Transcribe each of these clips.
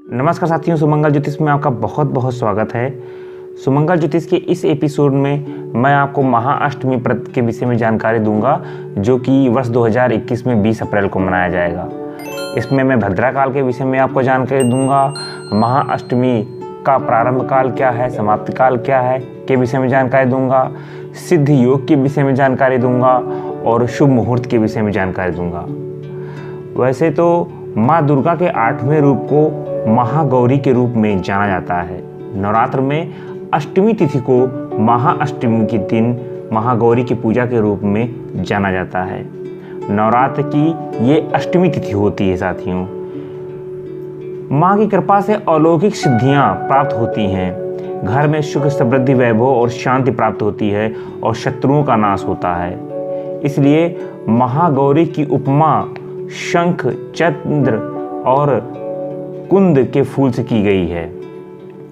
नमस्कार साथियों, सुमंगल ज्योतिष में आपका बहुत बहुत स्वागत है। सुमंगल ज्योतिष के इस एपिसोड में मैं आपको महाअष्टमी व्रत के विषय में जानकारी दूंगा, जो कि वर्ष 2021 में 20 अप्रैल को मनाया जाएगा। इसमें मैं भद्रा काल के विषय में आपको जानकारी दूंगा, महाअष्टमी का प्रारंभ काल क्या है, समाप्ति काल क्या है के विषय में जानकारी दूंगा, सिद्ध योग के विषय में जानकारी दूंगा और शुभ मुहूर्त के विषय में जानकारी दूंगा। वैसे तो माँ दुर्गा के 8वें रूप को महागौरी के रूप में जाना जाता है। नवरात्र में अष्टमी तिथि को महाअष्टमी के दिन महागौरी की पूजा के रूप में जाना जाता है। नवरात्र की ये अष्टमी तिथि होती है साथियों। माँ की कृपा से अलौकिक सिद्धियाँ प्राप्त होती हैं, घर में सुख समृद्धि वैभव और शांति प्राप्त होती है और शत्रुओं का नाश होता है। इसलिए महागौरी की उपमा शंख, चंद्र और कुंद के फूल से की गई है।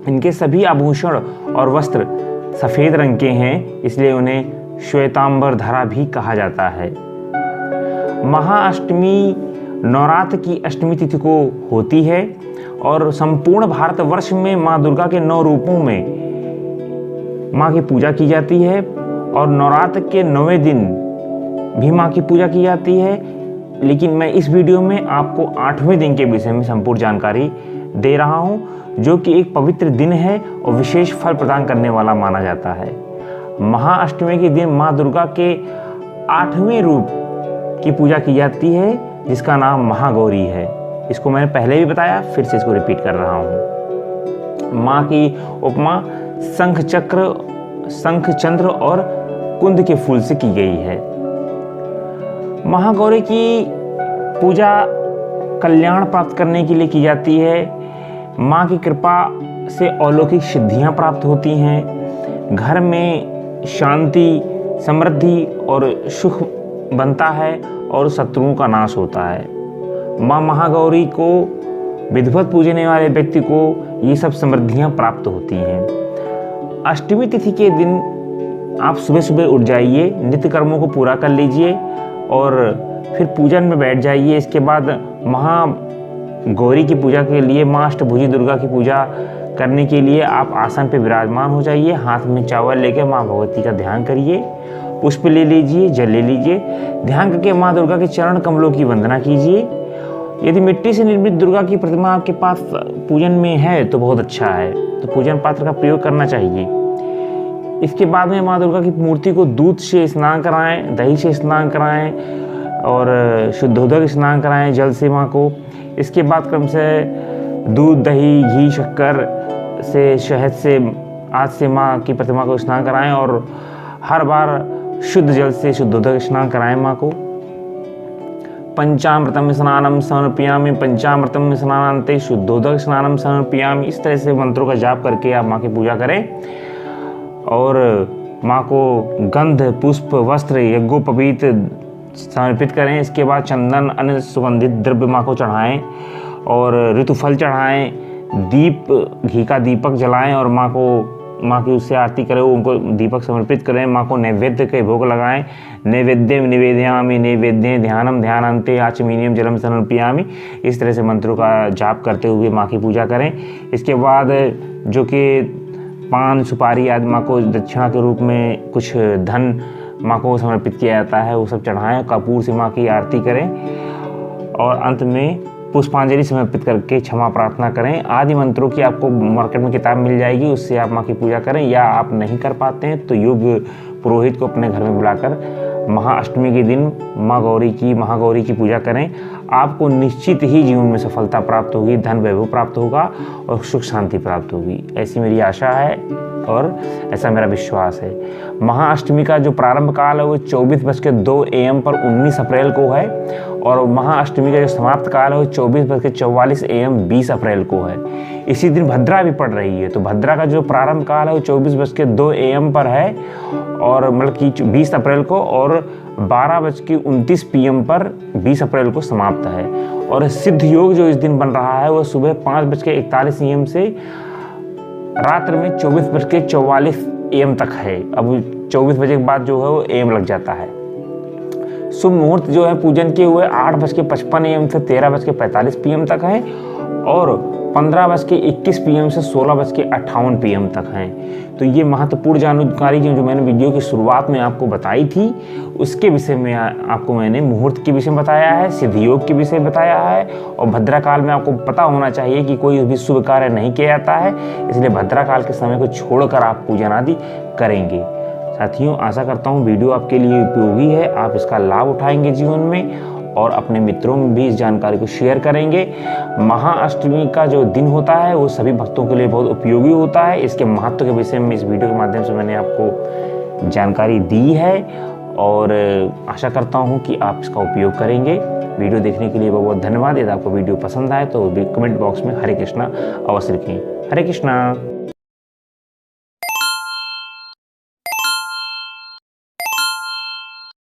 इनके सभी आभूषण और वस्त्र सफ़ेद रंग के हैं, इसलिए उन्हें श्वेतांबर धरा भी कहा जाता है। महाअष्टमी नवरात्र की अष्टमी तिथि को होती है और संपूर्ण भारतवर्ष में माँ दुर्गा के 9 रूपों में माँ की पूजा की जाती है और नवरात्र के 9वें दिन भी माँ की पूजा की जाती है। लेकिन मैं इस वीडियो में आपको 8वें दिन के विषय में संपूर्ण जानकारी दे रहा हूँ, जो कि एक पवित्र दिन है और विशेष फल प्रदान करने वाला माना जाता है। महाअष्टमी के दिन माँ दुर्गा के 8वें रूप की पूजा की जाती है, जिसका नाम महागौरी है। इसको मैंने पहले भी बताया, फिर से इसको रिपीट कर रहा हूँ। माँ की उपमा शंख, चंद्र और कुंद के फूल से की गई है। महागौरी की पूजा कल्याण प्राप्त करने के लिए की जाती है। माँ की कृपा से अलौकिक सिद्धियाँ प्राप्त होती हैं, घर में शांति, समृद्धि और सुख बनता है और शत्रुओं का नाश होता है। माँ महागौरी को विधिवत पूजने वाले व्यक्ति को ये सब समृद्धियाँ प्राप्त होती हैं। अष्टमी तिथि के दिन आप सुबह सुबह उठ जाइए, नित्य कर्मों को पूरा कर लीजिए और फिर पूजन में बैठ जाइए। इसके बाद महागौरी की पूजा के लिए, माँ अष्टभुजी दुर्गा की पूजा करने के लिए आप आसन पे विराजमान हो जाइए। हाथ में चावल लेकर माँ भगवती का ध्यान करिए, पुष्प ले लीजिए, जल ले लीजिए। ध्यान करके माँ दुर्गा के चरण कमलों की वंदना कीजिए। यदि मिट्टी से निर्मित दुर्गा की प्रतिमा आपके पास पूजन में है तो बहुत अच्छा है, तो पूजन पात्र का प्रयोग करना चाहिए। इसके बाद में माँ दुर्गा की मूर्ति को दूध से स्नान कराएं, दही से स्नान कराएं और शुद्धोदक स्नान कराएं जल से माँ को। इसके बाद क्रम से दूध, दही, घी, शक्कर से, शहद से आज से माँ की प्रतिमा को स्नान कराएं और हर बार शुद्ध जल से शुद्धोदक स्नान कराएं माँ को। पंचामृतम स्नानम समर्पयामि, पंचामृतम स्नानान्ते शुद्धोदक स्नानम समर्पयामि। इस तरह से मंत्रों का जाप करके आप माँ की पूजा करें और माँ को गंध, पुष्प, वस्त्र, यज्ञोपवीत समर्पित करें। इसके बाद चंदन, अन्य सुगंधित द्रव्य माँ को चढ़ाएं और ऋतुफल चढ़ाएं, दीप, घी का दीपक जलाएं और माँ की उससे आरती करें, उनको दीपक समर्पित करें। माँ को नैवेद्य के भोग लगाएं। नैवेद्यम निवेदयामि, नैवेद्ये ध्यानम ध्यानान्ते आचमनीयम जलम समर्पयामि। इस तरह से मंत्रों का जाप करते हुए माँ की पूजा करें। इसके बाद जो कि पान, सुपारी आदि माँ को दक्षिणा के रूप में कुछ धन माँ को समर्पित किया जाता है, वो सब चढ़ाएं। कपूर से माँ की आरती करें और अंत में पुष्पांजलि समर्पित करके क्षमा प्रार्थना करें। आदि मंत्रों की आपको मार्केट में किताब मिल जाएगी, उससे आप माँ की पूजा करें। या आप नहीं कर पाते हैं तो योग्य पुरोहित को अपने घर में बुलाकर महाअष्टमी के दिन महागौरी की पूजा करें। आपको निश्चित ही जीवन में सफलता प्राप्त होगी, धन वैभव प्राप्त होगा और सुख शांति प्राप्त होगी। ऐसी मेरी आशा है और ऐसा मेरा विश्वास है। महाअष्टमी का जो प्रारंभ काल है वो 24:02 AM पर 19 अप्रैल को है और महाअष्टमी का जो समाप्त काल है वो 24:44 AM 20 अप्रैल को है। इसी दिन भद्रा भी पड़ रही है, तो भद्रा का जो प्रारंभ काल है वो 24:02 AM पर है और मतलब कि 20 अप्रैल को, और 12:29 PM पर 20 अप्रैल को समाप्त है। और सिद्ध योग जो इस दिन बन रहा है वो सुबह 5:41 AM से रात्र में 24:44 AM तक है। अब 24 बजे के बाद जो है वो AM लग जाता है। शुभ मुहूर्त जो है पूजन के हुए 8:55 AM से 13:45 PM तक है और 15:21 PM से 16:58 PM तक हैं। तो ये महत्वपूर्ण जानकारी जो मैंने वीडियो की शुरुआत में आपको बताई थी, उसके विषय में आपको मैंने मुहूर्त के विषय में बताया है, सिद्ध योग के विषय में बताया है, और भद्राकाल में आपको पता होना चाहिए कि कोई भी शुभ कार्य नहीं किया जाता है, इसलिए भद्राकाल के समय को छोड़कर आप पूजन आदि करेंगे। साथियों, आशा करता हूँ वीडियो आपके लिए उपयोगी है, आप इसका लाभ उठाएंगे जीवन में और अपने मित्रों में भी इस जानकारी को शेयर करेंगे। महाअष्टमी का जो दिन होता है वो सभी भक्तों के लिए बहुत उपयोगी होता है। इसके महत्व के विषय में इस वीडियो के माध्यम से मैंने आपको जानकारी दी है और आशा करता हूँ कि आप इसका उपयोग करेंगे। वीडियो देखने के लिए बहुत बहुत धन्यवाद। यदि आपको वीडियो पसंद आए तो कमेंट बॉक्स में हरे कृष्णा अवश्य लिखें। हरे कृष्णा।